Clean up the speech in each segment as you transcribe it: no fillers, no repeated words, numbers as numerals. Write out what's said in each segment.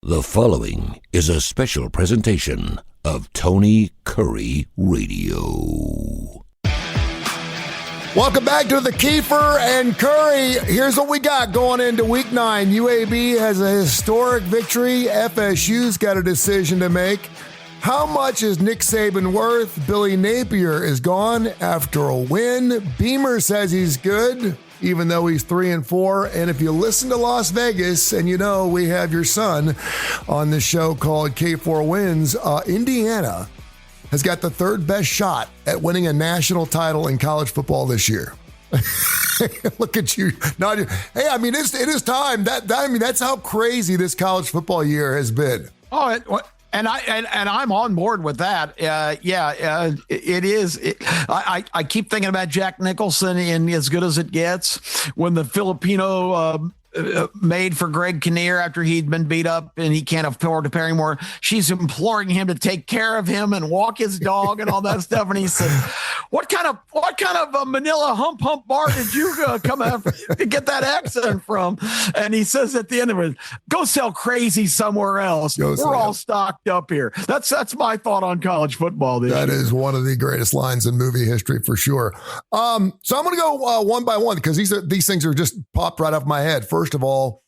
The following is a special presentation of Tony Kurre Radio. Welcome back to the Keefer and Kurre. Here's what we got going into Week 9. UAB has a historic victory. FSU's got a decision to make. How much is Nick Saban worth? Billy Napier is gone after a win. Beamer says he's good, even though he's 3-4. And if you listen to Las Vegas, and you know we have your son on this show called K4 Wins, Indiana has got the third best shot at winning a national title in college football this year. Look at you. Hey, I mean, it is time. That's how crazy this college football year has been. And I'm on board with that. It is. I keep thinking about Jack Nicholson in As Good as It Gets, when the Filipino made for Greg Kinnear after he'd been beat up and he can't afford to pay anymore. She's imploring him to take care of him and walk his dog and all that stuff. And he said, "What kind of a Manila hump bar did you come after to get that accent from?" And he says at the end of it, "Go sell crazy somewhere else. We're all stocked up here." That's my thought on college football this year. That is one of the greatest lines in movie history for sure. So I'm going to go one by one because these things are just popped right off my head. First of all,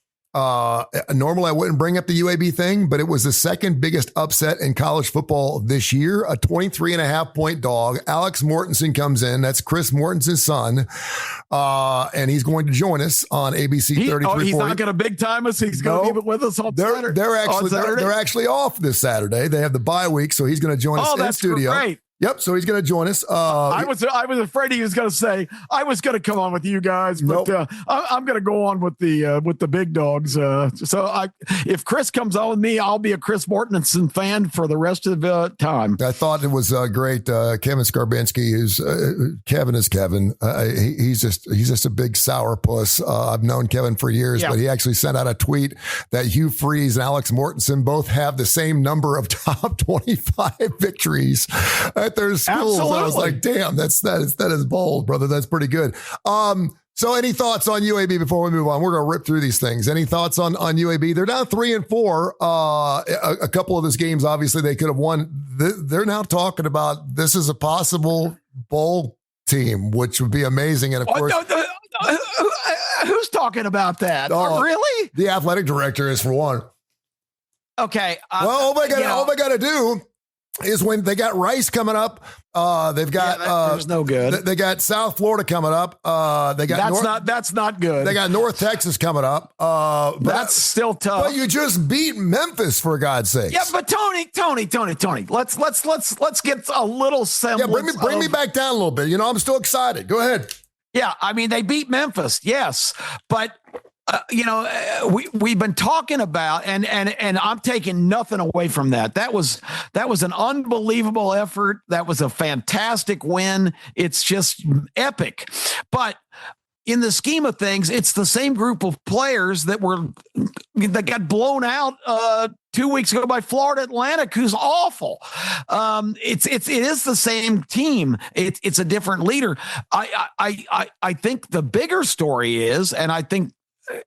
normally I wouldn't bring up the UAB thing, but it was the second biggest upset in college football this year. A 23.5-point dog. Alex Mortensen comes in. That's Chris Mortensen's son. And he's going to join us on ABC 3340. He's not going to big time us. He's going to be with us on Saturday. They're actually off this Saturday. They have the bye week, so he's going to join us in studio. Great. Yep, so he's going to join us. I was afraid he was going to say I was going to come on with you guys, but nope. I'm going to go on with the big dogs. If Chris comes on with me, I'll be a Chris Mortensen fan for the rest of the time. I thought it was great. Kevin Skarbinski, who's Kevin is Kevin. He's just a big sourpuss. I've known Kevin for years, but he actually sent out a tweet that Hugh Freeze and Alex Mortensen both have the same number of top 25 victories at their schools. Absolutely. I was like, damn, that is bold, brother. That's pretty good. So any thoughts on UAB before we move on? We're going to rip through these things. Any thoughts on UAB? They're now 3-4. A couple of those games, obviously, they could have won. They're now talking about this is a possible bowl team, which would be amazing. And of course, who's talking about that? Really? The athletic director is, for one. Okay. All they got to do is when they got Rice coming up. They've got there's no good. They got South Florida coming up. They got that's not good. They got North Texas coming up. That's still tough. But you just beat Memphis, for God's sake. Yeah, but Tony. Let's get a little semblance. Yeah, bring me back down a little bit. You know, I'm still excited. Go ahead. Yeah, I mean, they beat Memphis, yes, but we've been talking about, and I'm taking nothing away from that. That was an unbelievable effort. That was a fantastic win. It's just epic. But in the scheme of things, it's the same group of players that got blown out 2 weeks ago by Florida Atlantic, who's awful. It is the same team. It's a different leader. I think the bigger story is, and I think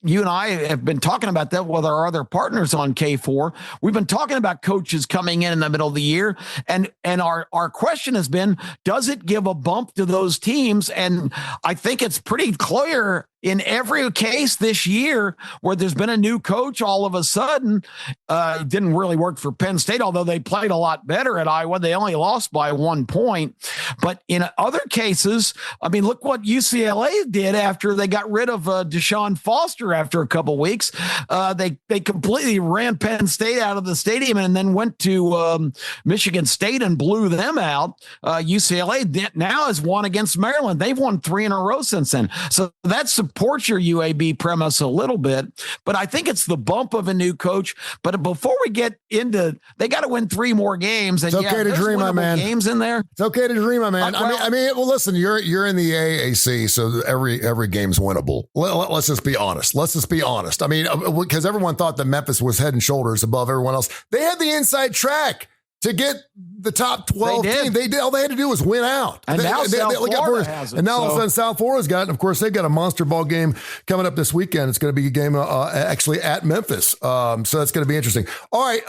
you and I have been talking about that with our other partners on K4. We've been talking about coaches coming in the middle of the year. And our question has been, does it give a bump to those teams? And I think it's pretty clear in every case this year where there's been a new coach, all of a sudden, it didn't really work for Penn State, although they played a lot better at Iowa. They only lost by 1 point. But in other cases, I mean, look what UCLA did after they got rid of Deshaun Foster after a couple weeks. They completely ran Penn State out of the stadium and then went to Michigan State and blew them out. UCLA now has won against Maryland. They've won 3 in a row since then. So that's supports your UAB premise a little bit, but I think it's the bump of a new coach. But before we get into, they got to win 3 more games. And it's okay to dream, my man. Games in there. It's okay to dream, my man. I mean, listen, you're in the AAC, so every game's winnable. Let's just be honest. I mean, because everyone thought that Memphis was head and shoulders above everyone else. They had the inside track to get the top 12 team. They did. All they had to do was win out. And now South Florida has it. And now all of a sudden South Florida's got it. And of course, they've got a monster ball game coming up this weekend. It's going to be a game actually at Memphis. So that's going to be interesting. All right.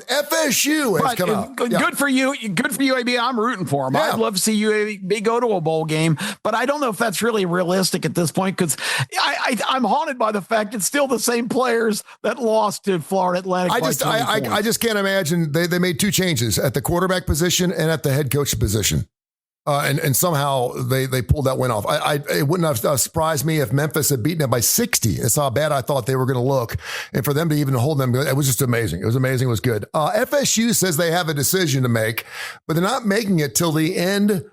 FSU has come out. Good for you. Good for UAB. I'm rooting for them. Yeah. I'd love to see UAB go to a bowl game, but I don't know if that's really realistic at this point because I'm haunted by the fact it's still the same players that lost to Florida Atlantic. I just can't imagine. They made two changes at the quarterback position and at the head coach position. And somehow they pulled that win off. It wouldn't have surprised me if Memphis had beaten them by 60. That's how bad I thought they were going to look. And for them to even hold them, it was just amazing. It was amazing. It was good. FSU says they have a decision to make, but they're not making it till the end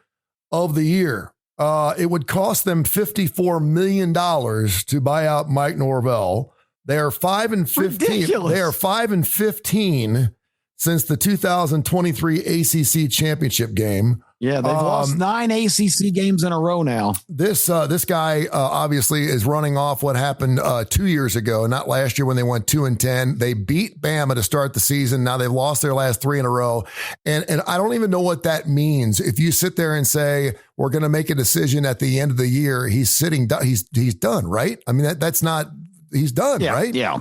of the year. It would cost them $54 million to buy out Mike Norvell. They are 5-15. Ridiculous. They are 5-15 since the 2023 ACC championship game. Yeah, they've lost 9 ACC games in a row now. This guy obviously is running off what happened 2 years ago, not last year when they went 2-10. They beat Bama to start the season. Now they've lost their last 3 in a row. And I don't even know what that means. If you sit there and say, we're going to make a decision at the end of the year, he's done, right? I mean, that's not, he's done, right? Yeah.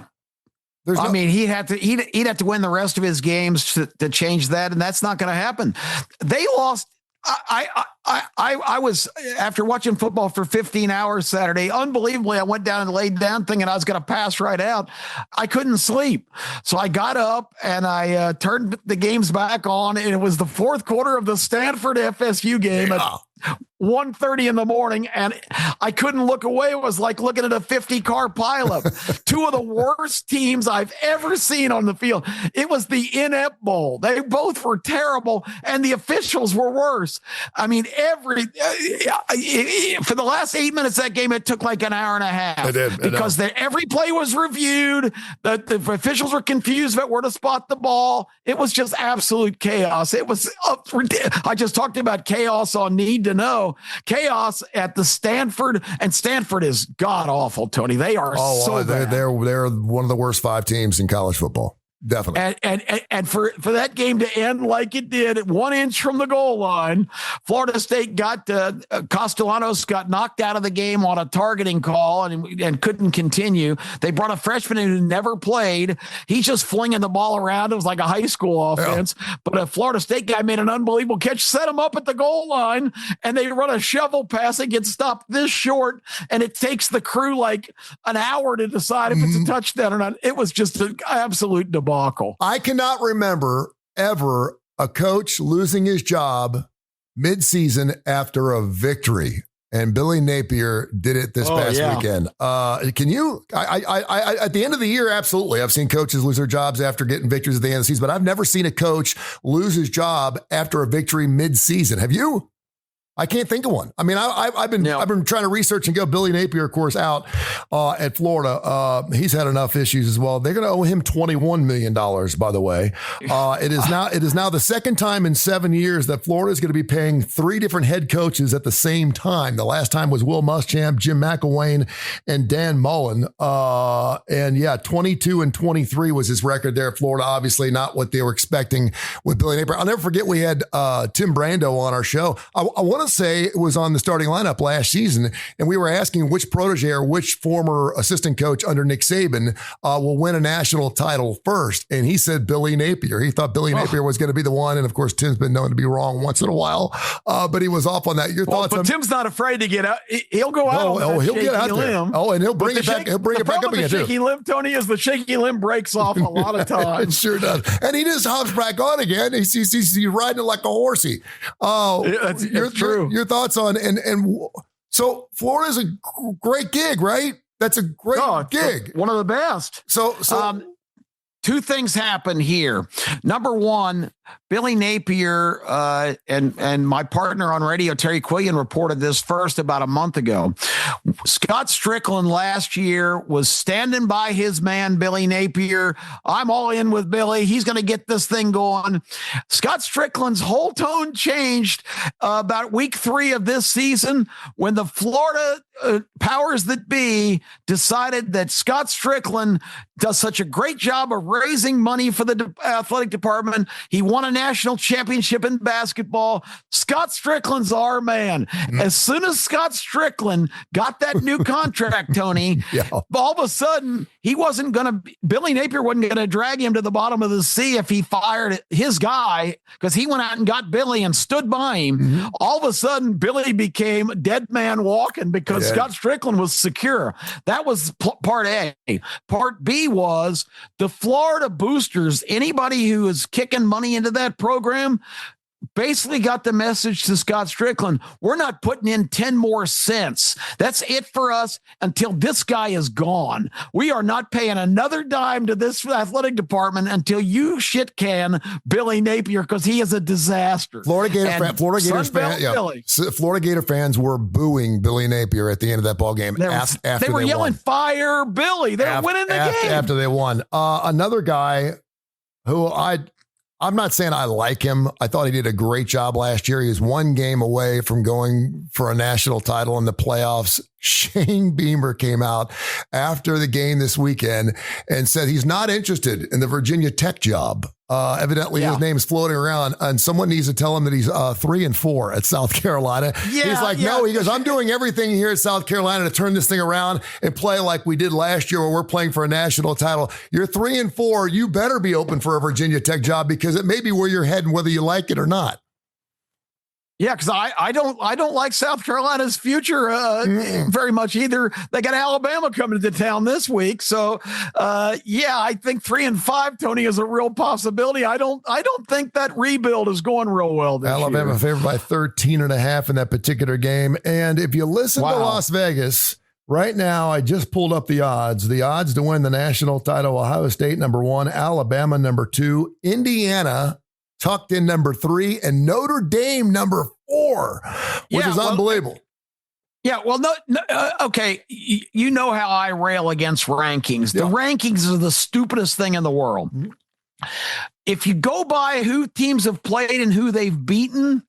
He'd have to win the rest of his games to change that, and that's not going to happen. They lost. I was, after watching football for 15 hours Saturday, unbelievably, I went down and laid down thinking I was going to pass right out. I couldn't sleep. So I got up and I turned the games back on, and it was the fourth quarter of the Stanford FSU game at 1:30 in the morning, and I couldn't look away. It was like looking at a 50-car pileup. Two of the worst teams I've ever seen on the field. It was the Inept Bowl. They both were terrible, and the officials were worse. I mean, for the last 8 minutes of that game, it took like an hour and a half. It did, because every play was reviewed. The officials were confused about where to spot the ball. It was just absolute chaos. It was I just talked about chaos on Need to Know. Chaos at the Stanford, and Stanford is god awful, Tony. They are bad. They're one of the worst 5 teams in college football. Definitely. And for that game to end like it did at 1 inch from the goal line, Florida State got Castellanos got knocked out of the game on a targeting call and couldn't continue. They brought a freshman in who never played. He's just flinging the ball around. It was like a high school offense. Yeah. But a Florida State guy made an unbelievable catch, set him up at the goal line, and they run a shovel pass and get stopped this short, and it takes the crew like an hour to decide if it's a touchdown or not. It was just an absolute debacle. I cannot remember ever a coach losing his job mid-season after a victory. And Billy Napier did it this past weekend. Can you, at the end of the year, absolutely. I've seen coaches lose their jobs after getting victories at the end of the season, but I've never seen a coach lose his job after a victory mid-season. Have you? I can't think of one. I mean, I've been trying to research and go. Billy Napier, of course, out at Florida. He's had enough issues as well. They're going to owe him $21 million, by the way. It is now the second time in 7 years that Florida is going to be paying 3 different head coaches at the same time. The last time was Will Muschamp, Jim McElwain, and Dan Mullen. 22 and 23 was his record there at Florida. Obviously not what they were expecting with Billy Napier. I'll never forget we had Tim Brando on our show. I want to say it was on the starting lineup last season, and we were asking which protege or which former assistant coach under Nick Saban will win a national title first. And he said Billy Napier. He thought Billy Napier was going to be the one. And of course, Tim's been known to be wrong once in a while, but he was off on that. Your thoughts? But Tim's not afraid to get out. He'll go out. He'll get out there. And he'll bring it back. He'll bring it back up again. The shaky limb, Tony, is the shaky limb breaks off a lot of times. It sure does. And he just hops back on again. He's riding it like a horsey. That's true. Your thoughts on so Florida's a great gig, right? That's a great gig. One of the best. So 2 things happen here. Number one, Billy Napier and my partner on radio, Terry Quillian, reported this first about a month ago. Scott Strickland last year was standing by his man, Billy Napier. I'm all in with Billy. He's going to get this thing going. Scott Strickland's whole tone changed about week 3 of this season when the Florida powers that be decided that Scott Strickland does such a great job of raising money for the athletic department. He won a national championship in basketball. Scott Strickland's our man. As soon as Scott Strickland got that new contract, Tony, all of a sudden he wasn't going to, Billy Napier wasn't going to drag him to the bottom of the sea if he fired his guy, because he went out and got Billy and stood by him. All of a sudden, Billy became dead man walking because Scott Strickland was secure. That was part A. Part B was the Florida boosters. Anybody who is kicking money into that program basically got the message to Scott Strickland: we're not putting in 10 more cents. That's it for us until this guy is gone. We are not paying another dime to this athletic department until you shit can Billy Napier, because he is a disaster. Florida Gator fans were booing Billy Napier at the end of that ball game. They were yelling, "Fire Billy!" They were winning the game after they won. Another guy who I'm not saying I like him. I thought he did a great job last year. He was one game away from going for a national title in the playoffs. Shane Beamer came out after the game this weekend and said he's not interested in the Virginia Tech job. Evidently his name's floating around, and someone needs to tell him that he's 3-4 at South Carolina. He's like, no, he goes, I'm doing everything here at South Carolina to turn this thing around and play like we did last year where we're playing for a national title. You're 3-4. You better be open for a Virginia Tech job, because it may be where you're heading, whether you like it or not. Yeah, because I don't like South Carolina's future very much either. They got Alabama coming to town this week, so I think 3-5, Tony, is a real possibility. I don't think that rebuild is going real well this Alabama year. favored by 13.5 in that particular game, and if you listen to Las Vegas right now, I just pulled up the odds. The odds to win the national title: Ohio State #1, Alabama #2, Indiana tucked in #3, and Notre Dame #4, which is unbelievable. Okay. You know how I rail against rankings. The rankings are the stupidest thing in the world. If you go by who teams have played and who they've beaten,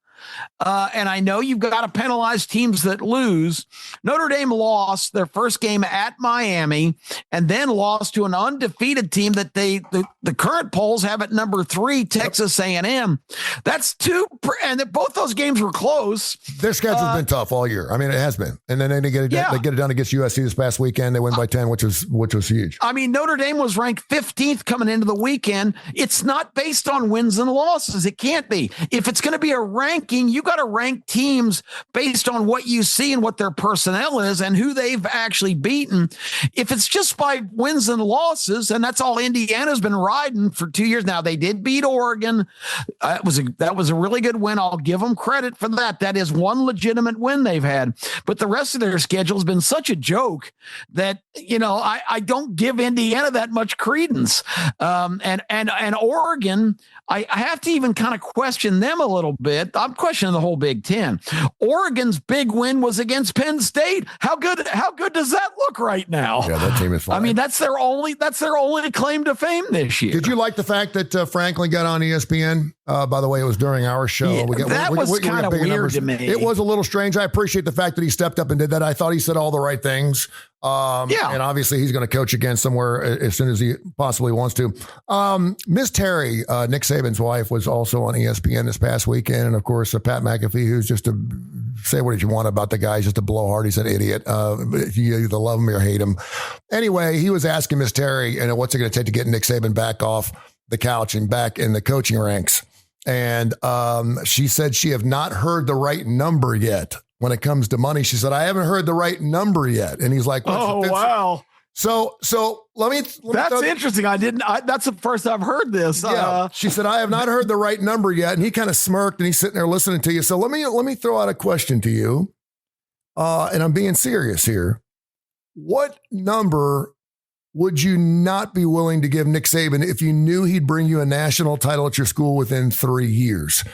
and I know you've got to penalize teams that lose. Notre Dame lost their first game at Miami and then lost to an undefeated team that the current polls have at #3, Texas A&M. That's two, and both those games were close. Their schedule's been tough all year. I mean, it has been. And then they get it done against USC this past weekend. They win by 10, which was huge. I mean, Notre Dame was ranked 15th coming into the weekend. It's not based on wins and losses. It can't be. If it's going to be a ranking, you got to rank teams based on what you see and what their personnel is and who they've actually beaten. If it's just by wins and losses, and that's all Indiana's been riding for 2 years now. They did beat Oregon. That was a really good win. I'll give them credit for that. That is one legitimate win they've had. But the rest of their schedule has been such a joke that, I don't give Indiana that much credence. And Oregon, I have to even kind of question them a little bit. I'm questioning the whole Big Ten. Oregon's big win was against Penn State. How good does that look right now? Yeah, that team is fine. I mean, that's their only claim to fame this year. Did you like the fact that Franklin got on ESPN? By the way, it was during our show. Yeah, that was kind of weird to me. It was a little strange. I appreciate the fact that he stepped up and did that. I thought he said all the right things. And obviously he's going to coach again somewhere as soon as he possibly wants to. Miss Terry, Nick Saban's wife, was also on ESPN this past weekend. And of course, Pat McAfee, who's just to say what you want about the guy, he's just a blowhard. He's an idiot. You either love him or hate him. Anyway, he was asking Miss Terry, what's it going to take to get Nick Saban back off the couch and back in the coaching ranks. And she said she have not heard the right number yet. When it comes to money, she said, I haven't heard the right number yet. And he's like, oh, wow. So let me that's interesting. That's the first I've heard this. Yeah. She said, I have not heard the right number yet. And he kind of smirked and he's sitting there listening to you. So let me throw out a question to you. And I'm being serious here. What number would you not be willing to give Nick Saban if you knew he'd bring you a national title at your school within 3 years?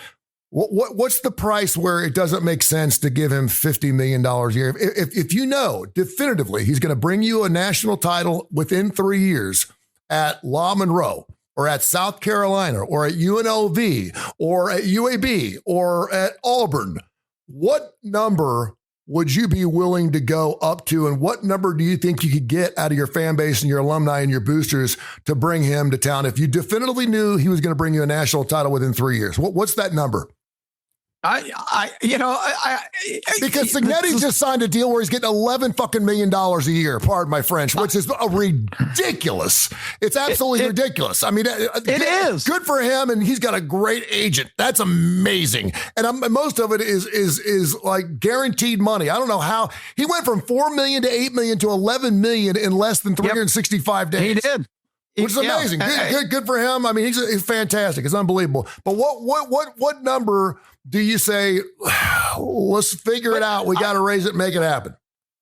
What's the price where it doesn't make sense to give him $50 million a year? If you know definitively he's going to bring you a national title within 3 years at La Monroe or at South Carolina or at UNLV or at UAB or at Auburn, what number would you be willing to go up to, and what number do you think you could get out of your fan base and your alumni and your boosters to bring him to town if you definitively knew he was going to bring you a national title within 3 years? What's that number? Because Signetti just signed a deal where he's getting $11 million a year. Pardon my French, which is ridiculous. It's absolutely ridiculous. I mean, it is good for him, and he's got a great agent. That's amazing. And most of it is like guaranteed money. I don't know how he went from $4 million to $8 million to $11 million in less than 365 days. He did. Which is amazing. Good for him. I mean, he's fantastic. It's unbelievable. But what number do you say, let's figure it out? We got to raise it and make it happen.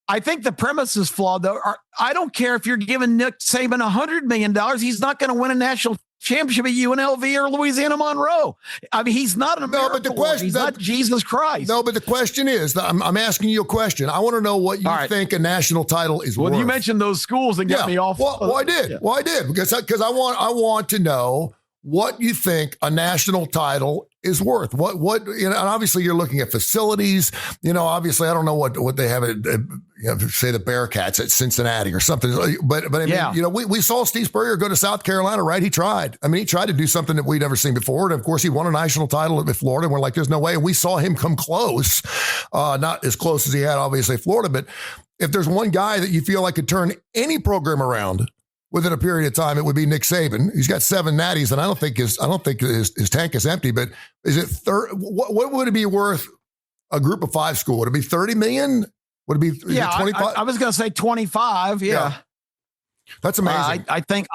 I think the premise is flawed, though. I don't care if you're giving Nick Saban $100 million. He's not going to win a national championship at UNLV or Louisiana Monroe. I mean, he's not an American. No, but he's not Jesus Christ. No, but the question is, I'm asking you a question. I want to know what you think a national title is worth. Well, you mentioned those schools and got me off. Well, I did. Yeah. Well, I did because I want to know what you think a national title is worth. What and obviously you're looking at facilities. Obviously I don't know what they have at say the Bearcats at Cincinnati or something. But I mean, we saw Steve Spurrier go to South Carolina, right? He tried. I mean, he tried to do something that we'd never seen before. And of course, he won a national title at Florida. And we're like, there's no way. And we saw him come close, not as close as he had obviously Florida. But if there's one guy that you feel like could turn any program around within a period of time, it would be Nick Saban. He's got 7 natties, and I don't think his tank is empty. But is it what would it be worth? A group of 5 school? Would it be 30 million? Would it be 25? I was going to say 25. Yeah. That's amazing. I think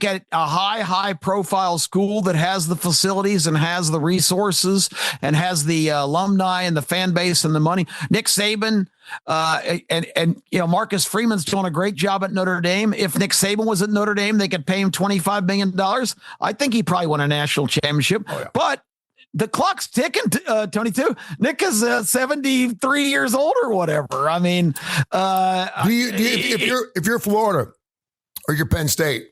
at a high profile school that has the facilities and has the resources and has the alumni and the fan base and the money, Nick Saban and Marcus Freeman's doing a great job at Notre Dame. If Nick Saban was at Notre Dame, they could pay him $25 million. I think he probably won a national championship. Oh, yeah. But the clock's ticking, Tony, too. Nick is 73 years old or whatever. I mean, if you're Florida or you're Penn State,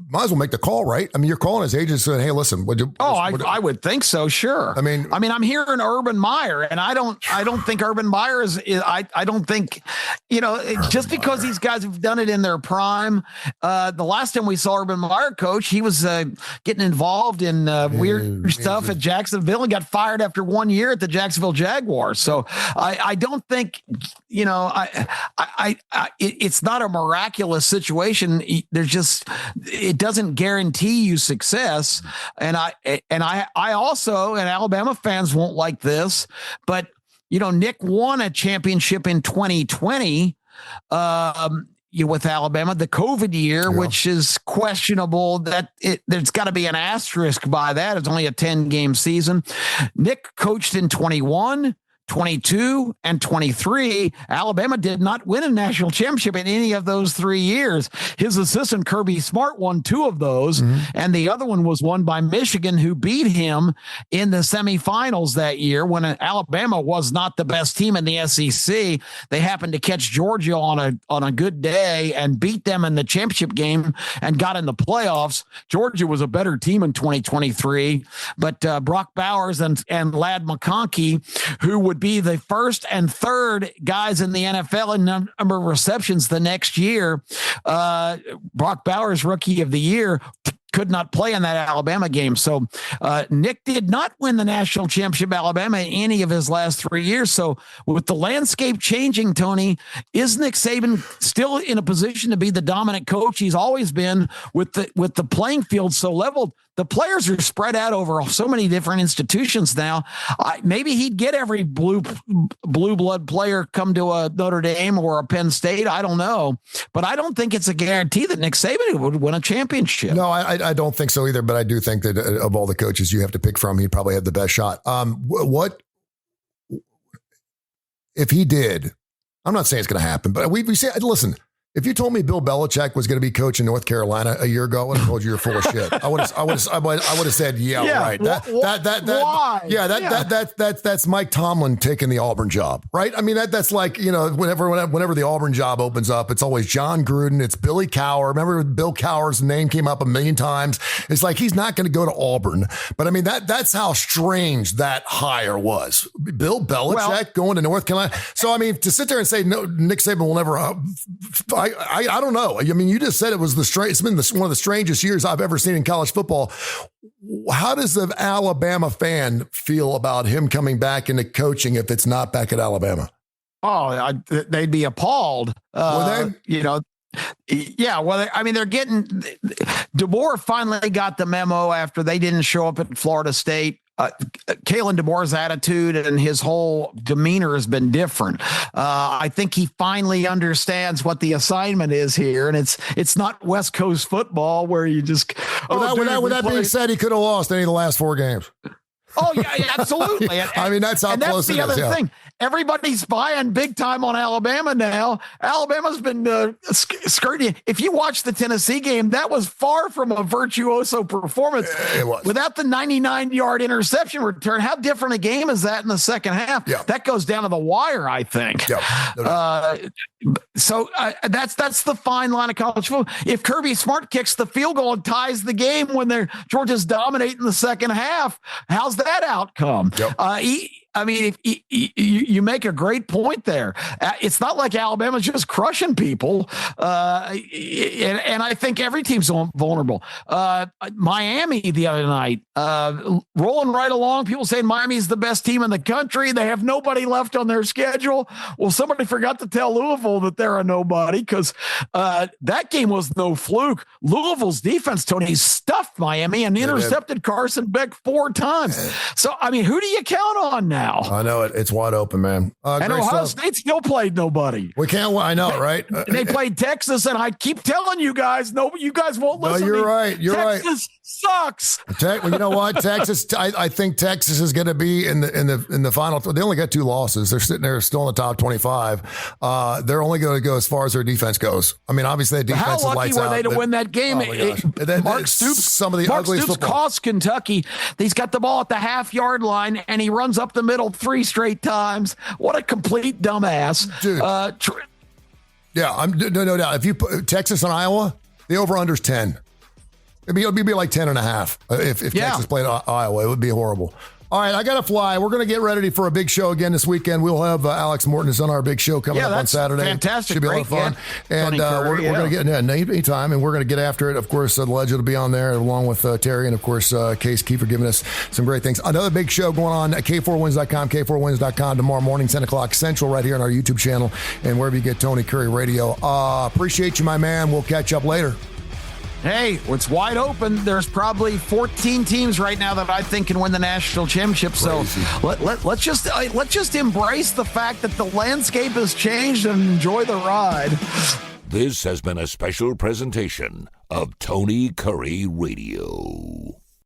might as well make the call, right? I mean, you're calling his agent saying, "Hey, listen." I would think so. Sure. I mean, I'm hearing Urban Meyer, and I don't think Urban Meyer is. I don't think, just because these guys have done it in their prime. The last time we saw Urban Meyer coach, he was getting involved in weird stuff at Jacksonville and got fired after 1 year at the Jacksonville Jaguars. So I don't think, it's not a miraculous situation. There's just. It doesn't guarantee you success. And I also, and Alabama fans won't like this, but Nick won a championship in 2020 with Alabama, the COVID year, which is questionable. There's got to be an asterisk by that. It's only a 10-game season. Nick coached in 21, 22 and 23. Alabama did not win a national championship in any of those 3 years. His assistant Kirby Smart won 2 of those, and the other one was won by Michigan, who beat him in the semifinals that year when Alabama was not the best team in the SEC. They happened to catch Georgia on a good day and beat them in the championship game and got in the playoffs. Georgia was a better team in 2023, but Brock Bowers and Ladd McConkey, who would be the first and third guys in the NFL in number of receptions the next year. Brock Bowers, rookie of the year, could not play in that Alabama game. So Nick did not win the national championship Alabama in any of his last 3 years. So with the landscape changing, Tony, is Nick Saban still in a position to be the dominant coach he's always been with the playing field so leveled? The players are spread out over so many different institutions now. Maybe he'd get every blue blood player come to a Notre Dame or a Penn State. I don't know, but I don't think it's a guarantee that Nick Saban would win a championship. No, I don't think so either. But I do think that of all the coaches you have to pick from, he'd probably have the best shot. What if he did? I'm not saying it's going to happen, but we say, listen. If you told me Bill Belichick was going to be coaching North Carolina a year ago, I would have told you you're full of shit. I would have said, right. That's Mike Tomlin taking the Auburn job, right? I mean, that's like, whenever the Auburn job opens up, it's always John Gruden, it's Billy Cowher. Remember Bill Cowher's name came up a million times. It's like he's not going to go to Auburn. But I mean, that's how strange that hire was. Bill Belichick going to North Carolina. So I mean, to sit there and say no, Nick Saban will never. I don't know. I mean, you just said it's been one of the strangest years I've ever seen in college football. How does the Alabama fan feel about him coming back into coaching if it's not back at Alabama? Oh, they'd be appalled. Would they? Yeah, well, I mean, they're getting DeBoer finally got the memo after they didn't show up at Florida State. Kalen DeBoer's attitude and his whole demeanor has been different. I think he finally understands what the assignment is here, and it's not West Coast football where you just. With that being said, he could have lost any of the last 4 games. Oh yeah, absolutely. I mean, that's how close it is. That's the other thing. Everybody's buying big time on Alabama now. Alabama's been skirting. If you watch the Tennessee game, that was far from a virtuoso performance. It was. Without the 99-yard interception return, how different a game is that in the second half? Yeah. That goes down to the wire, I think. Yeah. So that's the fine line of college football. If Kirby Smart kicks the field goal and ties the game when Georgia's dominating the second half, how's that outcome? Yep. You make a great point there. It's not like Alabama's just crushing people. And I think every team's vulnerable. Miami the other night, rolling right along. People saying Miami's the best team in the country. They have nobody left on their schedule. Well, somebody forgot to tell Louisville that they're a nobody because that game was no fluke. Louisville's defense, Tony, stuffed Miami and intercepted Carson Beck 4 times. So, I mean, who do you count on now? I know it. It's wide open, man. And Ohio State still played nobody. We can't. I know, right? They played Texas, and I keep telling you guys, you guys won't listen. No, you're right. You're Texas right. Sucks. Well, you know what? Texas. I think Texas is going to be in the final. They only got 2 losses. They're sitting there still in the top 25. They're only going to go as far as their defense goes. I mean, obviously, that defense is lights out. How lucky were they to win that game? Mark Stoops. Some of the ugliest football. Cost Kentucky. He's got the ball at the half-yard line, and he runs up the middle 3 straight times. What a complete dumbass, dude. Yeah, no doubt. If you put Texas and Iowa, the over/under's 10. It'd be like 10.5 if Texas played Iowa. It would be horrible. All right, I got to fly. We're going to get ready for a big show again this weekend. We'll have Alex Morton is on our big show coming up on Saturday. Fantastic. Should be a lot of fun. And we're going to get anytime, and we're going to get after it. Of course, the Legend will be on there along with Terry, and of course, Case Keefer giving us some great things. Another big show going on at K4Wins.com, K4Wins.com tomorrow morning, 10 o'clock Central, right here on our YouTube channel and wherever you get Tony Kurre Radio. Appreciate you, my man. We'll catch up later. Hey, it's wide open. There's probably 14 teams right now that I think can win the national championship. Crazy. So let's just embrace the fact that the landscape has changed and enjoy the ride. This has been a special presentation of Tony Kurre Radio.